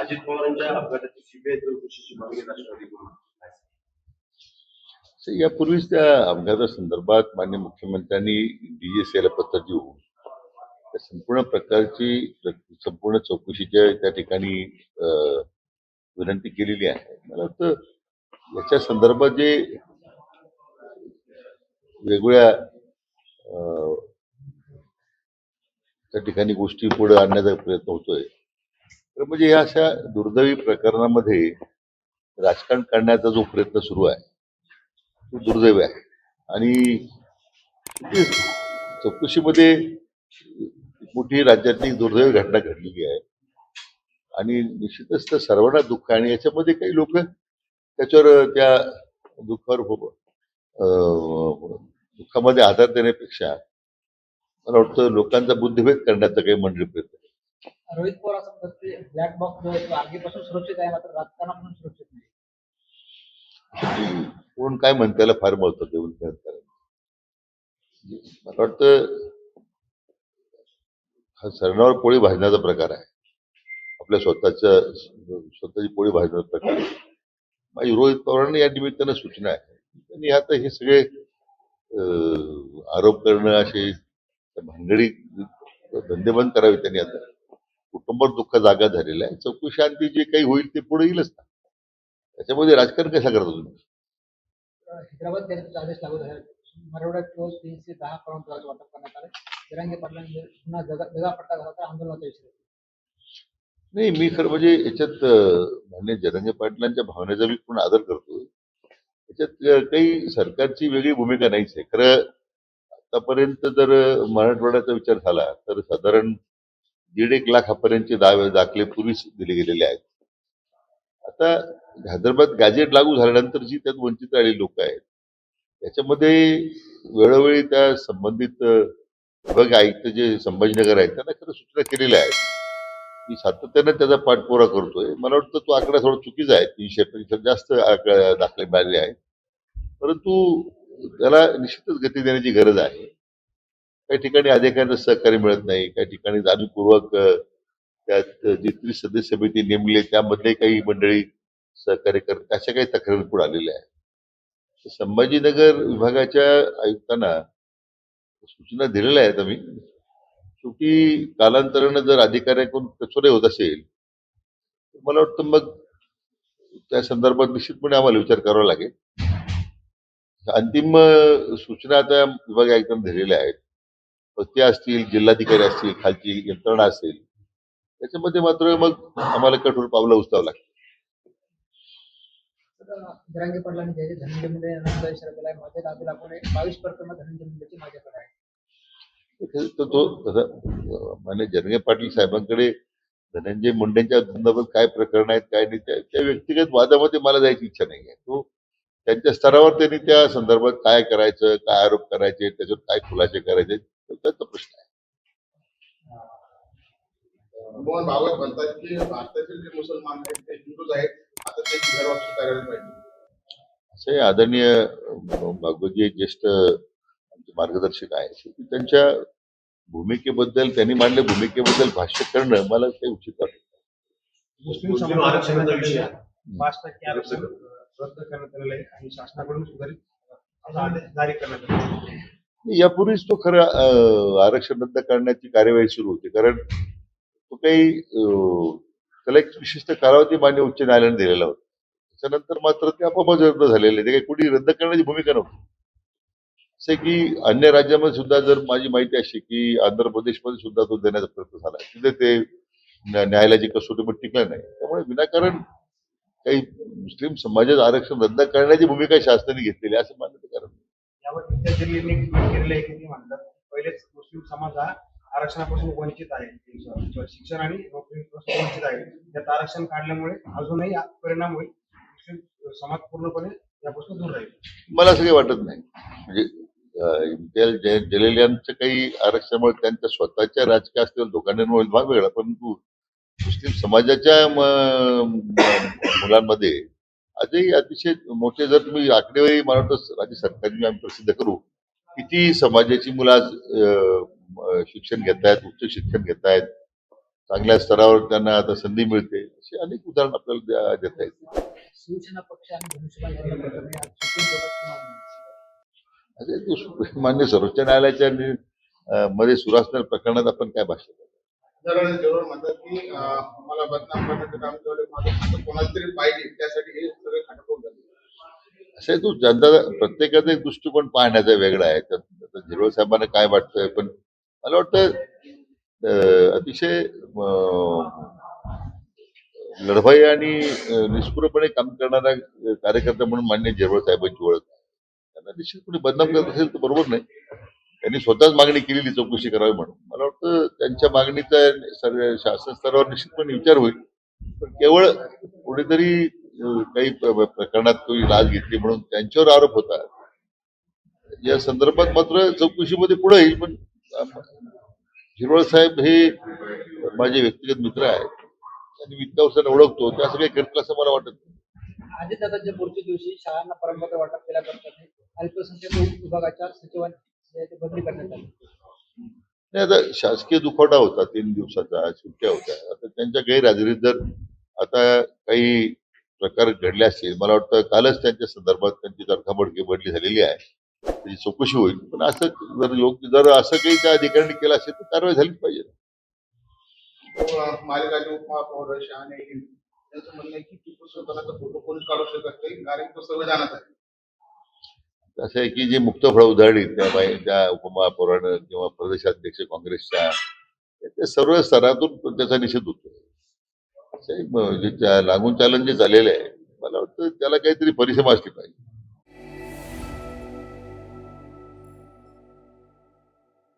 अजित पवारांच्या अपघाताची सीबीआय चौकशीची मागणी राष्ट्रवादीकडून यापूर्वीच त्या अपघातासंदर्भात माननीय मुख्यमंत्र्यांनी DGCला पत्र देऊन त्या संपूर्ण प्रकारची संपूर्ण चौकशीच्या त्या ठिकाणी विनंती केलेली आहे. मला वाटतं याच्या संदर्भात जे वेगवेगळ्या त्या ठिकाणी गोष्टी पुढे आणण्याचा प्रयत्न होतोय, तर म्हणजे या अशा दुर्दैवी प्रकरणामध्ये राजकारण करण्याचा जो प्रयत्न सुरू आहे तो दुर्दैवी आहे. आणि चौकशीमध्ये मोठी राज्यातली दुर्दैवी घटना घडलेली आहे आणि निश्चितच तर सर्वांना दुःख आहे. आणि याच्यामध्ये काही लोक त्याच्यावर त्या दुःखावर दुःखामध्ये आधार देण्यापेक्षा मला वाटतं लोकांचा बुद्धिभेद करण्याचा काही मंडळी प्रयत्न. रोहित पवार असं म्हणतात की ब्लॅक बॉक्स जो आहे तो आगीपासून सुरक्षित आहे, मात्र राजकारणापासून सुरक्षित नाही. कोण काय म्हणते त्याला फार महत्व देऊन मला वाटतं हा सरणावर पोळी भाजण्याचा प्रकार आहे. आपल्या स्वतःची पोळी भाजण्याचा प्रकार आहे. माझी रोहित पवारांना या निमित्तानं सूचना आहे. त्यांनी आता हे सगळे आरोप करणं असे भानगडी धंदे बंद करावे. त्यांनी आता कुटुंबावर दुःख जागा झालेला आहे. चौकशी शांती जे काही होईल ते पुढे येईलच ना. त्याच्यामध्ये राजकारण कसं करता तुम्ही? हैदराबाद बँकेचा आदेश लागू झाला. मराठवाड्यात रोज 310 करोड वाटप करण्यात आलं. जरांगे पाटलांनी पुन्हा जगापट्टा झाला तर आंदोलनाचा विषय नाही. मी खरं म्हणजे याच्यात माननीय जरांगे पाटलांच्या भावनेचा मी पूर्ण आदर करतो. याच्यात काही सरकारची वेगळी भूमिका नाहीच आहे. खरं आतापर्यंत जर मराठवाड्याचा विचार झाला तर साधारण 1.5 लाखापर्यंतचे दाखले पूर्वीच दिले गेलेले आहेत. आता हैदराबाद गॅजेट लागू झाल्यानंतर जी त्यात वंचित राहिलेली लोक आहेत त्याच्यामध्ये वेळोवेळी त्या संबंधित विभाग आयुक्त जे संभाजीनगर आहेत त्यांना खरं सूचना केलेल्या आहेत. मी सातत्याने त्याचा पाठपुरा करतोय. मला वाटतं तो आकडा थोडा चुकीचा आहे. 300 पेक्षा जास्त दाखले मिळाले आहेत. परंतु त्याला निश्चितच गती देण्याची गरज आहे. काही ठिकाणी अधिकाऱ्यांचं सहकार्य मिळत नाही. काही ठिकाणी जाणीवपूर्वक त्यात जी त्रिसदस्य समिती नेमली त्यामध्ये काही मंडळी सहकार्य करत अशा काही तक्रारी पुढे आलेल्या आहेत. संभाजीनगर विभागाच्या आयुक्तांना सूचना दिलेल्या आहेत आम्ही. शेवटी कालांतरानं जर अधिकाऱ्यांकडून कचोरे होत असेल तर मला वाटतं मग त्या संदर्भात निश्चितपणे आम्हाला विचार करावा लागेल. अंतिम सूचना आता विभाग आयुक्तांना दिलेल्या आहेत. ते असतील, जिल्हाधिकारी असतील, खालची यंत्रणा असेल, त्याच्यामध्ये मात्र मग आम्हाला कठोर पावलं उचलावं लागतं. जरांगे पाटलांनी धनंजय मुंडे यांना इशारा दिलाय. माझ्या दाबीला कोणी 22 प्रकरणं धनंजय मुंडेची माझ्याकडे आहे. तो मान्य जरांगे पाटील साहेबांकडे धनंजय मुंडेंच्या संदर्भात काय प्रकरण आहेत काय नाही त्या व्यक्तिगत वादामध्ये मला जायची इच्छा नाही आहे. तो त्यांच्या स्तरावर त्यांनी त्या संदर्भात काय करायचं, काय आरोप करायचे, त्याच्यात काय खुलासे करायचे त्याचा प्रश्न आहे. मोहन भागवत म्हणतात की भारतातील जे मुसलमान आहेत ते हिंदूच आहेत, आता त्यांची घरवापसी करायला पाहिजे. असे आदरणीय भागवतजी ज्येष्ठ मार्गदर्शक आहेत. त्यांच्या भूमिकेबद्दल त्यांनी मांडलेल्या भूमिकेबद्दल भाष्य करणं मला काही उचित वाटत. मुस्लिम आरक्षणाचा विषय 5% आरक्षण रद्द करण्यात आलेलं आहे आणि शासनाकडून सुधारित आदेश जारी करण्यात आले. यापूर्वीच तो खरं आरक्षण रद्द करण्याची कार्यवाही सुरू होती. कारण तो काही त्याला एक विशिष्ट कालावधी मान्य उच्च न्यायालयाने दिलेला होता. त्याच्यानंतर मात्र ते आपोआप रद्द झालेले. ते काही कुठे रद्द करण्याची भूमिका नव्हती. असे की अन्य राज्यामध्ये सुद्धा जर माझी माहिती अशी की आंध्र प्रदेशमध्ये सुद्धा तो देण्याचा प्रयत्न झाला. तिथे ते न्यायालयाची कसोटीमध्ये टिकलं नाही. त्यामुळे विनाकारण काही मुस्लिम समाजाचं आरक्षण रद्द करण्याची भूमिका शासनाने घेतलेली असं मानण्याचं कारण नाही. यावर विद्या दिल्लीने ट्विट केलेलं आहे की ते म्हणतात पहिलेच मुस्लिम समाज हा आरक्षणापासून वंचित आहे. शिक्षण आणि नोकरीपासून वंचित आहे. त्यात आरक्षण काढल्यामुळे अजूनही परिणाम होईल. मुस्लिम समाज पूर्णपणे यापासून दूर राहील. मला असं काही वाटत नाही. म्हणजे इम्तियाज जलील यांचं काही आरक्षणामुळे त्यांच्या स्वतःच्या राजकीय असलेल्या दोघांमुळे भाग वेगळा, परंतु मुस्लिम समाजाच्या मुलांमध्ये आजही अतिशय मोठे जर तुम्ही आकडेवारी मला वाटतं राज्य सरकारने आम्ही प्रसिद्ध करू किती समाजाची मुलं आज शिक्षण घेत आहेत, उच्च शिक्षण घेत आहेत. चांगल्या स्तरावर त्यांना आता संधी मिळते, अशी अनेक उदाहरणं आपल्याला देता येतील. शिवसेना पक्ष आणि धनुष्यबाण यांच्या प्रकरणी आज सुप्रीम कोर्टात सुनावणी. मान्य सर्वोच्च न्यायालयाच्या मध्ये सुरू असणाऱ्या प्रकरणात आपण काय भाष्य करतो? जवळ म्हणतात की मला बदनाम करण्याचं काम केलं माझं कोणाला तरी पाहिजे त्यासाठी हे सगळे खटकून झाले. असे तो जनता प्रत्येकाचा एक दृष्टिकोन पाहण्याचा वेगळा आहे. त्यात झिरवळ साहेबांना काय वाटतंय, पण मला वाटतं अतिशय लढवाई आणि निष्ठुरपणे काम करणारा कार्यकर्ता म्हणून मान्य झिरवळ साहेबांची ओळख आहे. त्यांना निश्चितपणे बदनाम करत असेल तर बरोबर नाही. त्यांनी स्वतःच मागणी केलेली चौकशी करावी म्हणून. मला वाटतं त्यांच्या मागणीचा शासन स्तरावर निश्चितपणे विचार होईल. पण केवळ कुठेतरी काही प्रकरणात काही लाच घेतली म्हणून त्यांच्यावर आरोप होता, या संदर्भात मात्र चौकशीमध्ये पुढे येईल. पण झिरवळ साहेब हे माझे व्यक्तिगत मित्र आहेत आणि मी इतक्या वर्षांना ओळखतो, ते असं काही करतील असं मला वाटत नाही. अजितदादांच्या पुढच्या दिवशी शाळांना परमपत्र वाटप केल्याप्रकरणी अल्पसंख्याक विभागाच्या सचिवांची बदली करण्यात आली. नाही, आता शासकीय दुखवटा होता, 3 दिवसाचा सुट्ट्या होत्या. आता त्यांच्या गैरहजेरीत जर आता काही प्रकार घडले असतील, मला वाटतं कालच त्यांच्या संदर्भात त्यांची तडकाफडकी बदली झालेली आहे, त्याची चौकशी होईल. पण असं जर असं काही त्या अधिकाऱ्यांनी केलं असेल तर कारवाई झालीच पाहिजे. मालेगावचे उपमहापौर शहाणे त्यांचं म्हणणं आहे की टिपू सुलतानाचा फोटो कोणीच काढू शकत नाही कारण तो संविधानात आहे. असं आहे की जे मुक्तफळ उधळली त्या उपमहापौरानं किंवा प्रदेशाध्यक्ष काँग्रेसच्या, ते सर्व स्तरातून त्याचा निषेध होतो. लागून चालन जे झालेलं आहे, मला वाटतं त्याला काहीतरी परिसीमा असली पाहिजे.